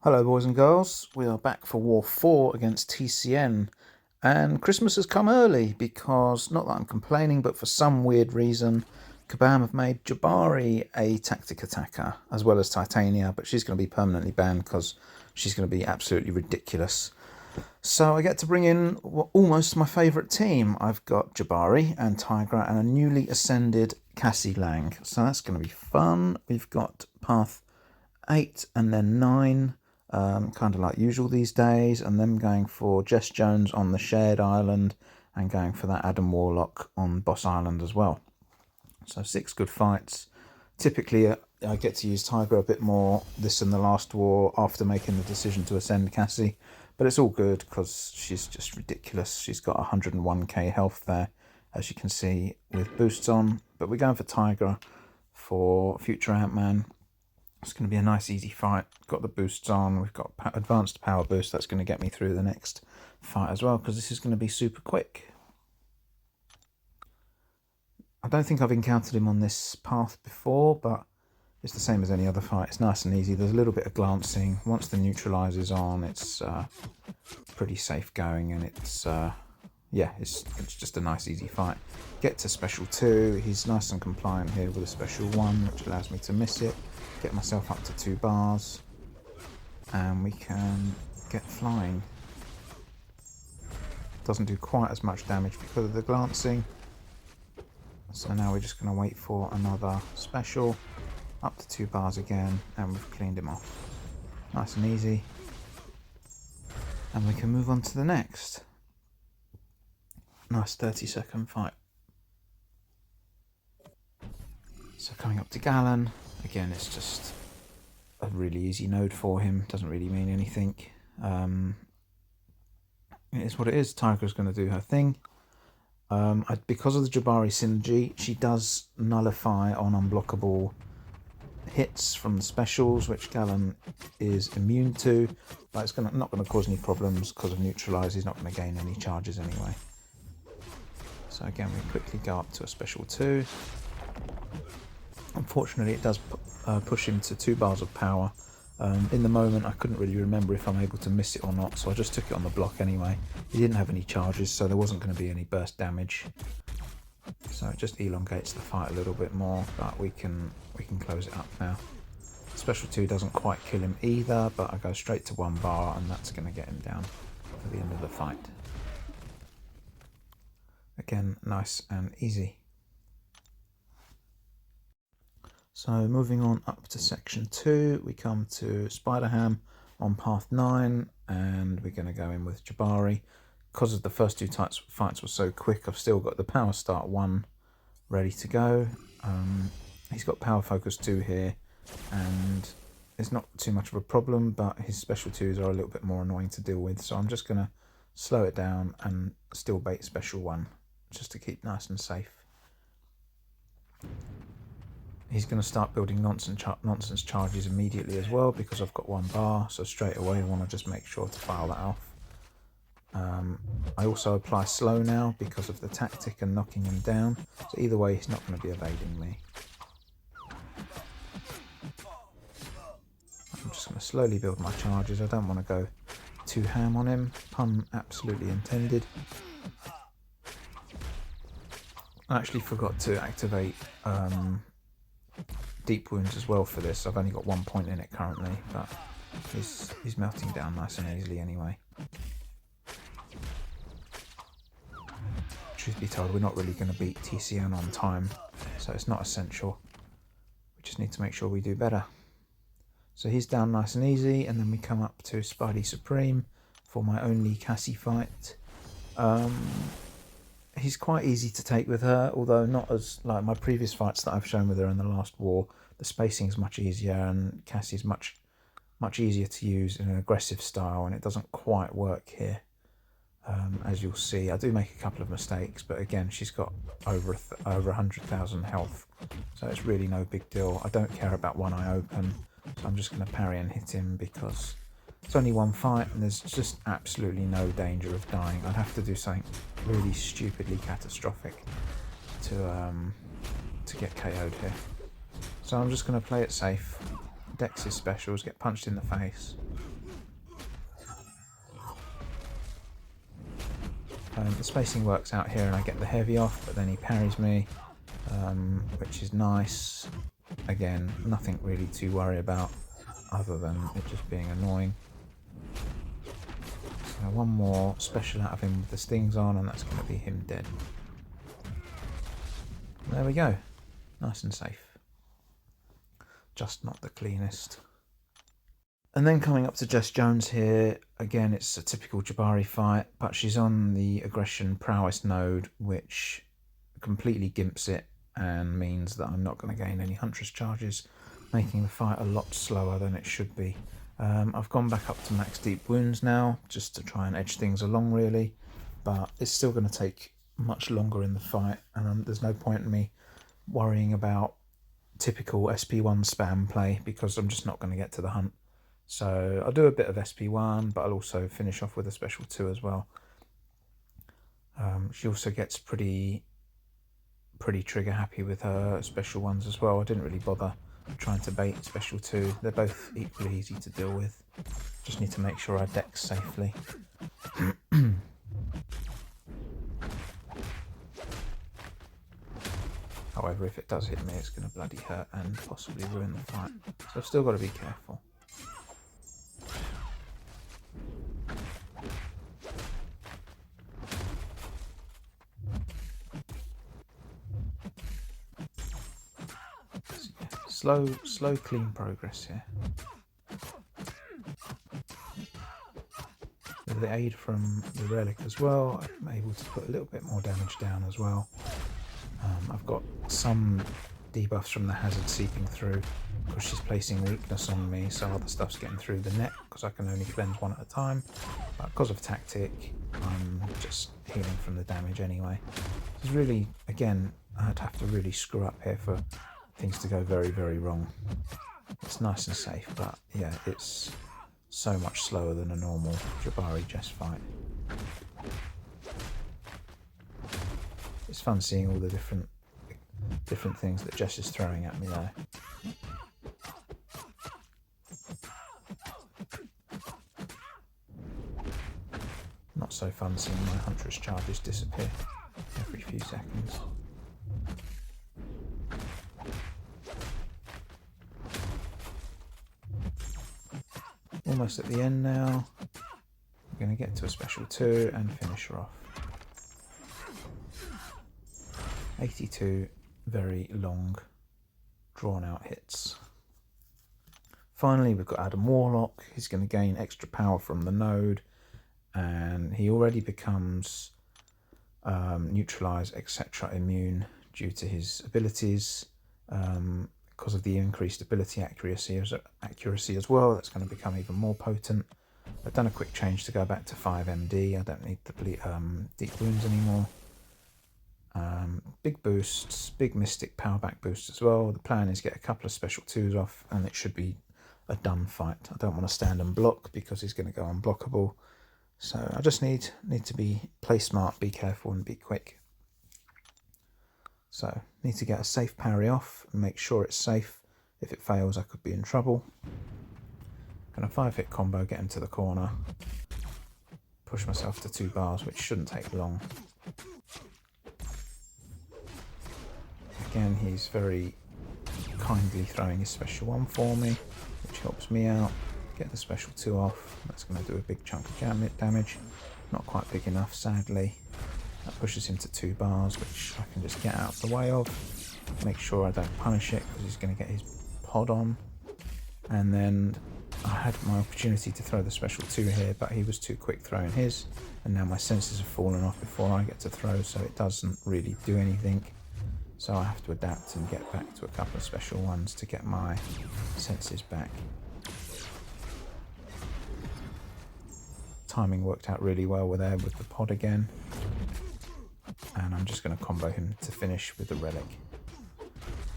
Hello boys and girls, we are back for War 4 against TCN, and Christmas has come early because, not that I'm complaining, but for some weird reason Kabam have made Jabari a tactic attacker as well as Titania, but she's going to be permanently banned because she's going to be absolutely ridiculous. So I get to bring in almost my favourite team. I've got Jabari and Tigra and a newly ascended Cassie Lang, so that's going to be fun. We've got path 8 and then 9. Kind of like usual these days, and then going for Jessjones on the shared island and going for that Adam Warlock on Boss Island as well. So 6 good fights. Typically I get to use Tigra a bit more this and the last war after making the decision to ascend Cassie, but it's all good because she's just ridiculous. She's got 101k health there, as you can see, with boosts on, but we're going for Tigra for future Ant-Man. It's going to be a nice easy fight. Got the boosts on, we've got advanced power boost. That's going to get me through the next fight as well, because this is going to be super quick. I don't think I've encountered him on this path before, but it's the same as any other fight. It's nice and easy. There's a little bit of glancing. Once the neutralize is on, it's pretty safe going, and it's just a nice easy fight. Get to special 2. He's nice and compliant here with a special 1, which allows me to miss it. Get myself up to 2 bars, and we can get flying. Doesn't do quite as much damage because of the glancing. So now we're just going to wait for another special, up to 2 bars again, and we've cleaned him off. Nice and easy. And we can move on to the next. Nice 30-second fight. So coming up to Galan. Again, it's just a really easy node for him. Doesn't really mean anything. It is what it is. Tigra's going to do her thing. Because of the Jabari synergy, she does nullify on unblockable hits from the specials, which Galan is immune to. But it's not going to cause any problems because of neutralize. He's not going to gain any charges anyway. So again, we quickly go up to a special 2. Unfortunately, it does push him to 2 bars of power. In the moment, I couldn't really remember if I'm able to miss it or not, so I just took it on the block anyway. He didn't have any charges, so there wasn't going to be any burst damage. So it just elongates the fight a little bit more, but we can close it up now. Special 2 doesn't quite kill him either, but I go straight to 1 bar, and that's going to get him down for the end of the fight. Again, nice and easy. So moving on up to section 2, we come to Spiderman on path 9, and we're going to go in with Jabari. Because of the first 2 fights were so quick, I've still got the power start 1 ready to go. He's got power focus 2 here, and it's not too much of a problem, but his special 2s are a little bit more annoying to deal with, so I'm just going to slow it down and still bait special 1, just to keep nice and safe. He's going to start building nonsense charges immediately as well, because I've got 1 bar, so straight away I want to just make sure to file that off. I also apply slow now because of the tactic and knocking him down, so either way he's not going to be evading me. I'm just going to slowly build my charges. I don't want to go too ham on him, pun absolutely intended. I actually forgot to activate deep wounds as well for this. I've only got 1 point in it currently, but he's melting down nice and easily anyway. Truth be told, we're not really going to beat TCN on time, so it's not essential. We just need to make sure we do better. So he's down nice and easy, and then we come up to Spidey Supreme for my only Cassie fight. He's quite easy to take with her, although not as like my previous fights that I've shown with her in the last war. The spacing is much easier, and Cassie's much easier to use in an aggressive style, and it doesn't quite work here. As you'll see, I do make a couple of mistakes, but again, she's got over 100,000 health, so it's really no big deal. I don't care about one eye open, so I'm just going to parry and hit him because it's only 1 fight, and there's just absolutely no danger of dying. I'd have to do something really stupidly catastrophic to get KO'd here. So I'm just going to play it safe. Dex his specials, get punched in the face, The spacing works out here and I get the heavy off, but then he parries me, which is nice. Again, nothing really to worry about other than it just being annoying. So one more special out of him with the stings on, and that's going to be him dead. There we go. Nice and safe. Just not the cleanest. And then coming up to Jessjones here, again it's a typical Jabari fight, but she's on the aggression prowess node, which completely gimps it and means that I'm not going to gain any huntress charges, making the fight a lot slower than it should be. I've gone back up to max deep wounds now, just to try and edge things along really, but it's still going to take much longer in the fight, and there's no point in me worrying about typical SP1 spam play because I'm just not going to get to the hunt. So I'll do a bit of SP1, but I'll also finish off with a special 2 as well. She also gets pretty trigger happy with her special ones as well. I didn't really bother trying to bait special 2. They're both equally easy to deal with. Just need to make sure I deck safely. However, if it does hit me, it's going to bloody hurt and possibly ruin the fight. So I've still got to be careful. Slow, clean progress here. With the aid from the relic as well, I'm able to put a little bit more damage down as well. I've got some debuffs from the hazard seeping through because she's placing weakness on me, so other stuff's getting through the net because I can only cleanse one at a time. But because of tactic, I'm just healing from the damage anyway. It's really, again, I'd have to really screw up here for things to go very, very wrong. It's nice and safe, but yeah, it's so much slower than a normal Jabari Jess fight. It's fun seeing all the different things that Jess is throwing at me there. Not so fun seeing my huntress charges disappear every few seconds. Almost at the end now. I'm going to get to a special 2 and finish her off. 82 very long, drawn out hits. Finally, we've got Adam Warlock. He's going to gain extra power from the node, and he already becomes neutralize, etc. immune due to his abilities. Because of the increased ability accuracy as well, that's going to become even more potent. I've done a quick change to go back to 5 MD. I don't need the deep wounds anymore. Big boosts, big mystic power back boost as well. The plan is get a couple of special 2s off and it should be a done fight. I don't want to stand and block because he's going to go unblockable. So I just need to play smart, be careful and be quick. So need to get a safe parry off and make sure it's safe. If it fails, I could be in trouble. Going to 5-hit combo, get him to the corner. Push myself to 2 bars, which shouldn't take long. Again, he's very kindly throwing his special 1 for me, which helps me out. Get the special 2 off. That's going to do a big chunk of damage. Not quite big enough, sadly. That pushes him to 2 bars, which I can just get out of the way of. Make sure I don't punish it, because he's going to get his pod on. And then I had my opportunity to throw the special 2 here, but he was too quick throwing his. And now my senses have fallen off before I get to throw, so it doesn't really do anything. So I have to adapt and get back to a couple of special ones to get my senses back. Timing worked out really well with the pod again. And I'm just going to combo him to finish with the relic.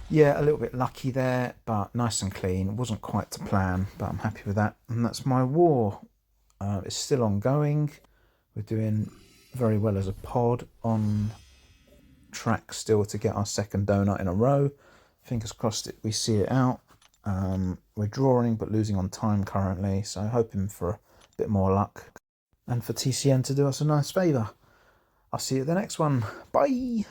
Yeah, a little bit lucky there, but nice and clean. It wasn't quite to plan, but I'm happy with that. And that's my war. It's still ongoing. We're doing very well as a pod, on track still to get our second donut in a row. Fingers crossed we see it out. We're drawing but losing on time currently, so hoping for a bit more luck and for TCN to do us a nice favour. I'll see you at the next one. Bye!